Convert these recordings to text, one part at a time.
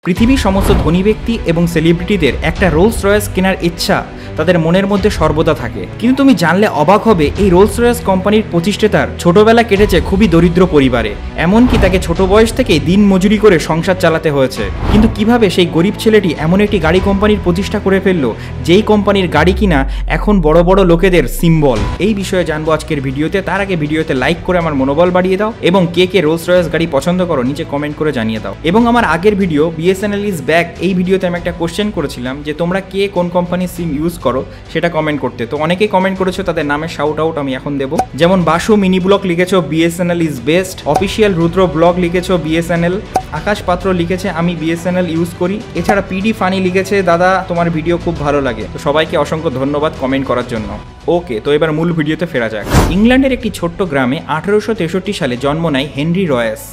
পৃথিবীর সমস্ত ধনী ব্যক্তি এবং সেলিব্রিটিদের একটা রোলস রয়েস কেনার ইচ্ছা তাদের মনের মধ্যে সর্বদা থাকে। কিন্তু তুমি জানলে অবাক হবে, এই রোলস রয়েস কোম্পানির প্রতিষ্ঠাতার ছোটবেলা কেটেছে খুবই দরিদ্র পরিবারে। এমনকি তাকে ছোট বয়স থেকেই দিন মজুরি করে সংসার চালাতে হয়েছে। কিন্তু কিভাবে সেই গরিব ছেলেটি এমন একটি গাড়ি কোম্পানির প্রতিষ্ঠা করে ফেললো, যেই কোম্পানির গাড়ি কিনা এখন বড় বড় লোকেদের সিম্বল। এই বিষয়ে জানবো আজকের ভিডিওতে। তার আগে ভিডিওতে লাইক করে আমার মনোবল বাড়িয়ে দাও এবং কে কে রোলস রয়েস গাড়ি পছন্দ করো নিচে কমেন্ট করে জানিয়ে দাও। এবং আমার আগের ভিডিও বিএসএনএল ইজ ব্যাক, এই ভিডিওতে আমি একটা কোশ্চেন করেছিলাম যে তোমরা কে কোন কোম্পানির সিম ইউজ করো সেটা কমেন্ট করতে। তো অনেকেই কমেন্ট করেছো, তাদের নামে শাউট আউট আমি এখন দেবো। যেমন বাসু মিনি ব্লগ লিখেছো BSNL is best, official Rudra blog লিখেছো বিএসএনএল, আকাশ পাত্র লিখেছে আমি বিএসএনএল ইউজ করি, এছাড়া পিডি ফানি লিখেছে দাদা তোমার ভিডিও খুব ভালো লাগে। তো সবাইকে অসংখ্য ধন্যবাদ কমেন্ট করার জন্য। ওকে, তো এবার মূল ভিডিওতে ফেরা যাক। ইংল্যান্ডের একটি ছোট্ট গ্রামে 1863 সালে জন্ম নেয় হেনরি রয়েস।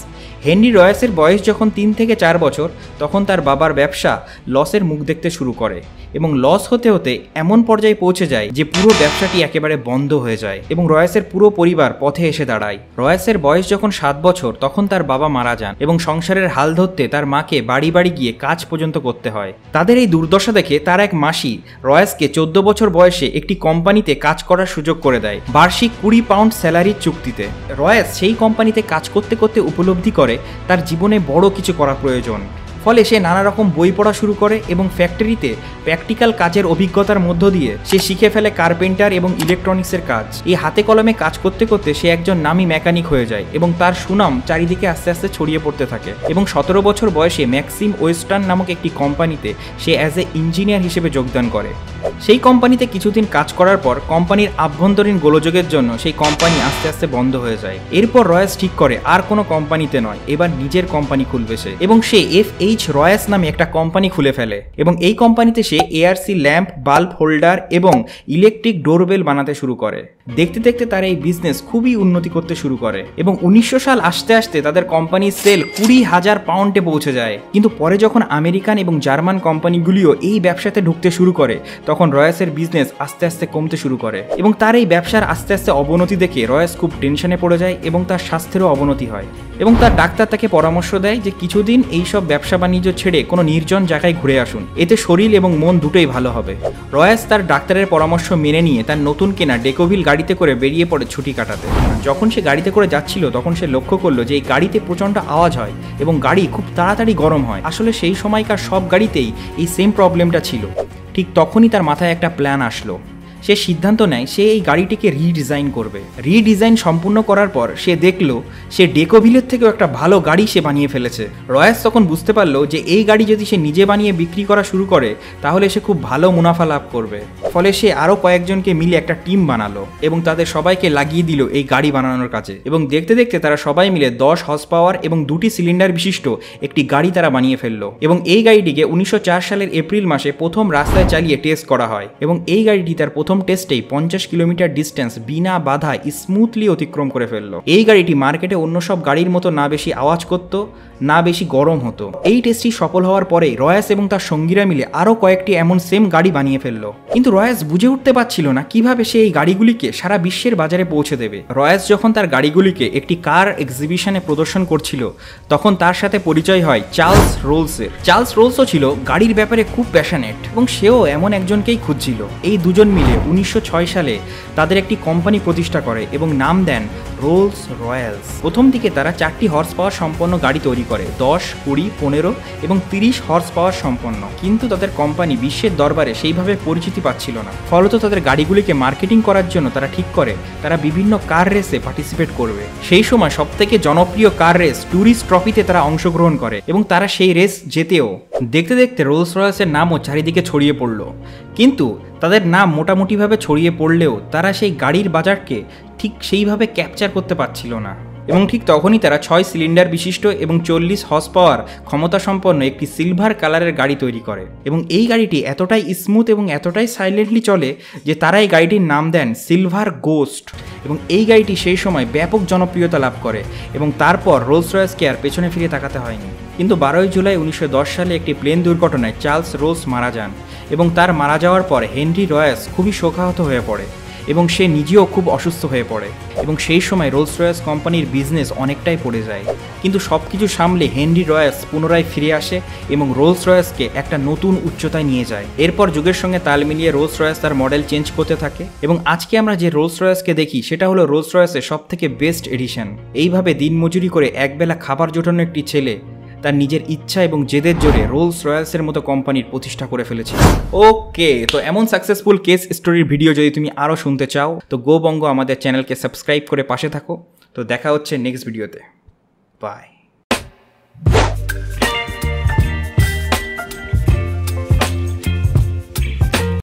হেনরি রয়েসের বয়স যখন 3 থেকে 4 বছর, তখন তার বাবার ব্যবসা লসের মুখ দেখতে শুরু করে এবং লস হতে হতে এমন পর্যায়ে পৌঁছে যায় যে পুরো ব্যবসাটি একেবারে বন্ধ হয়ে যায় এবং রয়েসের পুরো পরিবার পথে এসে দাঁড়ায়। রয়েসের বয়স যখন 7 বছর, তখন তার বাবা মারা যান এবং সংসারের হাল ধরতে তার মাকে বাড়ি বাড়ি গিয়ে কাজ পর্যন্ত করতে হয়। তাদের এই দুর্দশা দেখে তার এক মাসি রয়েসকে 14 বছর বয়সে একটি কোম্পানিতে কাজ করার সুযোগ করে দেয়, বার্ষিক 20 পাউন্ড স্যালারির চুক্তিতে। রয়েস সেই কোম্পানিতে কাজ করতে করতে উপলব্ধি করে তার জীবনে বড় কিছু করা প্রয়োজন। ফলে সে নানা রকম বই পড়া শুরু করে এবং ফ্যাক্টরিতে প্র্যাকটিক্যাল কাজের অভিজ্ঞতার মধ্য দিয়ে সে শিখে ফেলে কার্পেন্টার এবং ইলেকট্রনিক্সের কাজ। এই হাতে কলমে কাজ করতে করতে সে একজন নামী মেকানিক হয়ে যায় এবং তার সুনাম চারিদিকে আস্তে আস্তে ছড়িয়ে পড়তে থাকে এবং 17 বছর বয়সে ম্যাক্সিম ওয়েস্টার্ন নামক একটি কোম্পানিতে সে অ্যাজ এ ইঞ্জিনিয়ার হিসেবে যোগদান করে। সেই কোম্পানিতে কিছুদিন কাজ করার পর কোম্পানির আভ্যন্তরীণ গোলযোগের জন্য সেই কোম্পানি আস্তে আস্তে বন্ধ হয়ে যায়। এরপর রয়েস ঠিক করে আর কোনো কোম্পানিতে নয়, এবার নিজের কোম্পানি খুলবে সে এবং সে FH রয়েস নামে একটা কোম্পানি খুলে ফেলে এবং এই কোম্পানিতে সে ARC ল্যাম্প, বাল্ব হোল্ডার এবং ইলেকট্রিক ডোরবেল বানাতে শুরু করে। দেখতে দেখতে তার এই বিজনেস খুবই উন্নতি করতে শুরু করে এবং 1900 সাল আসতে আসতে তাদের কোম্পানির সেল 20,000 পাউন্ডে পৌঁছে যায়। কিন্তু পরে যখন আমেরিকান এবং জার্মান কোম্পানিগুলিও এই ব্যবসাতে ঢুকতে শুরু করে, তখন রয়েসের বিজনেস আস্তে আস্তে কমতে শুরু করে এবং তার এই ব্যবসার আস্তে আস্তে অবনতি দেখে রয়েস খুব টেনশনে পড়ে যায় এবং তার স্বাস্থ্যেরও অবনতি হয় এবং তার ডাক্তার তাকে পরামর্শ দেয় যে কিছুদিন এইসব ব্যবসা বাণিজ্য ছেড়ে কোনো নির্জন জায়গায় ঘুরে আসুন, এতে শরীর এবং মন দুটোই ভালো হবে। রয়েস তার ডাক্তারের পরামর্শ মেনে নিয়ে তার নতুন কেনা ডেকোভিল গাড়িতে করে বেরিয়ে পড়ে ছুটি কাটাতে। যখন সে গাড়িতে করে যাচ্ছিল, তখন সে লক্ষ্য করলো যে এই গাড়িতে প্রচণ্ড আওয়াজ হয় এবং গাড়ি খুব তাড়াতাড়ি গরম হয়। আসলে সেই সময়কার সব গাড়িতেই এই সেম প্রবলেমটা ছিল। ঠিক তখনই তার মাথায় একটা প্ল্যান আসলো। সে সিদ্ধান্ত নেয় সে এই গাড়িটিকে রিডিজাইন করবে। রিডিজাইন সম্পূর্ণ করার পর সে দেখলো সে ডেকোভিলের থেকেও একটা ভালো গাড়ি সে বানিয়ে ফেলেছে। রয়েস তখন বুঝতে পারলো যে এই গাড়ি যদি সে নিজে বানিয়ে বিক্রি করা শুরু করে তাহলে সে খুব ভালো মুনাফা লাভ করবে। ফলে সে আরও কয়েকজনকে মিলে একটা টিম বানালো এবং তাদের সবাইকে লাগিয়ে দিল এই গাড়ি বানানোর কাজে এবং দেখতে দেখতে তারা সবাই মিলে 10 হর্স পাওয়ার এবং 2টি সিলিন্ডার বিশিষ্ট একটি গাড়ি তারা বানিয়ে ফেললো এবং এই গাড়িটিকে 1904 সালের এপ্রিল মাসে প্রথম রাস্তায় চালিয়ে টেস্ট করা হয় এবং এই গাড়িটি তার প্রথম টেস্টেই 50 কিলোমিটার ডিস্টেন্স বিনা বাধা স্মুথলি অতিক্রম করে ফেললো। এই গাড়িটি মার্কেটে অন্য সব গাড়ির মতো না বেশি আওয়াজ করত, না বেশি গরম হতো। এই টেস্টটি সফল হওয়ার পরে রয়েস এবং তার সঙ্গীরা মিলে আরও কয়েকটি এমন সেম গাড়ি বানিয়ে ফেললো। কিন্তু রয়েস বুঝে উঠতে পারছিল না কিভাবে সে এই গাড়িগুলিকে সারা বিশ্বের বাজারে পৌঁছে দেবে। রয়েস যখন তার গাড়িগুলিকে একটি কার এক্সিবিশনে প্রদর্শন করছিল, তখন তার সাথে পরিচয় হয় চার্লস রোলসের। চার্লস রোলসও ছিল গাড়ির ব্যাপারে খুব প্যাশনেট এবং সেও এমন একজনকেই খুঁজছিল। এই দুজন মিলে 1906 সালে তাদের একটি কোম্পানি প্রতিষ্ঠা করে এবং নাম দেন রোলস রয়েলস। প্রথম দিকে তারা 4টি হর্স পাওয়ার সম্পন্ন গাড়ি তৈরি করে, 10, 20, 15 এবং 30 হর্স পাওয়ার সম্পন্ন। কিন্তু তাদের কোম্পানি বিশ্বের দরবারে সেইভাবে পরিচিতি পাচ্ছিল না। ফলত তাদের গাড়িগুলিকে মার্কেটিং করার জন্য তারা ঠিক করে তারা বিভিন্ন কার রেসে পার্টিসিপেট করবে। সেই সময় সবথেকে জনপ্রিয় কার রেস ট্যুরিস্ট ট্রফিতে তারা অংশগ্রহণ করে এবং তারা সেই রেস জেতেও। দেখতে দেখতে রোলস রয়েসের নামও চারিদিকে ছড়িয়ে পড়ল। কিন্তু তাদের নাম মোটামুটিভাবে ছড়িয়ে পড়লেও তারা সেই গাড়ির বাজারকে ঠিক সেইভাবে ক্যাপচার করতে পারছিল না এবং ঠিক তখনই তারা 6 সিলিন্ডার বিশিষ্ট এবং 40 হর্স পাওয়ার ক্ষমতা সম্পন্ন একটি সিলভার কালারের গাড়ি তৈরি করে এবং এই গাড়িটি এতটাই স্মুথ এবং এতটাই সাইলেন্টলি চলে যে তারা এই গাড়িটির নাম দেন সিলভার গোস্ট এবং এই গাড়িটি সেই সময় ব্যাপক জনপ্রিয়তা লাভ করে এবং তারপর রোলস রয়েসকে আর পেছনে ফিরে তাকাতে হয়নি। কিন্তু 12 জুলাই 1910 সালে একটি প্লেন দুর্ঘটনায় চার্লস রোলস মারা যান এবং তার মারা যাওয়ার পর হেনরি রয়েস খুবই শোকাহত হয়ে পড়ে এবং সে নিজেও খুব অসুস্থ হয়ে পড়ে এবং সেই সময় রোলস রয়েস কোম্পানির বিজনেস অনেকটাই পড়ে যায়। কিন্তু সব কিছু সামলে হেনরি রয়েস পুনরায় ফিরে আসে এবং রোলস রয়েসকে একটা নতুন উচ্চতায় নিয়ে যায়। এরপর যুগের সঙ্গে তাল মিলিয়ে রোলস রয়েস তার মডেল চেঞ্জ করতে থাকে এবং আজকে আমরা যে রোলস রয়েসকে দেখি সেটা হলো রোলস রয়েসের সব থেকে বেস্ট এডিশন। এইভাবে দিনমজুরি করে একবেলা খাবার জোটানো একটি ছেলে তার নিজের ইচ্ছা এবং জেদের জোরে রোলস রয়েসের মতো কোম্পানির প্রতিষ্ঠা করে ফেলেছে। ওকে, তো এমন সাকসেসফুল কেস স্টোরির ভিডিও যদি তুমি আরও শুনতে চাও তো গো বঙ্গ আমাদের চ্যানেলকে সাবস্ক্রাইব করে পাশে থাকো। তো দেখা হচ্ছে নেক্সট ভিডিওতে। বাই।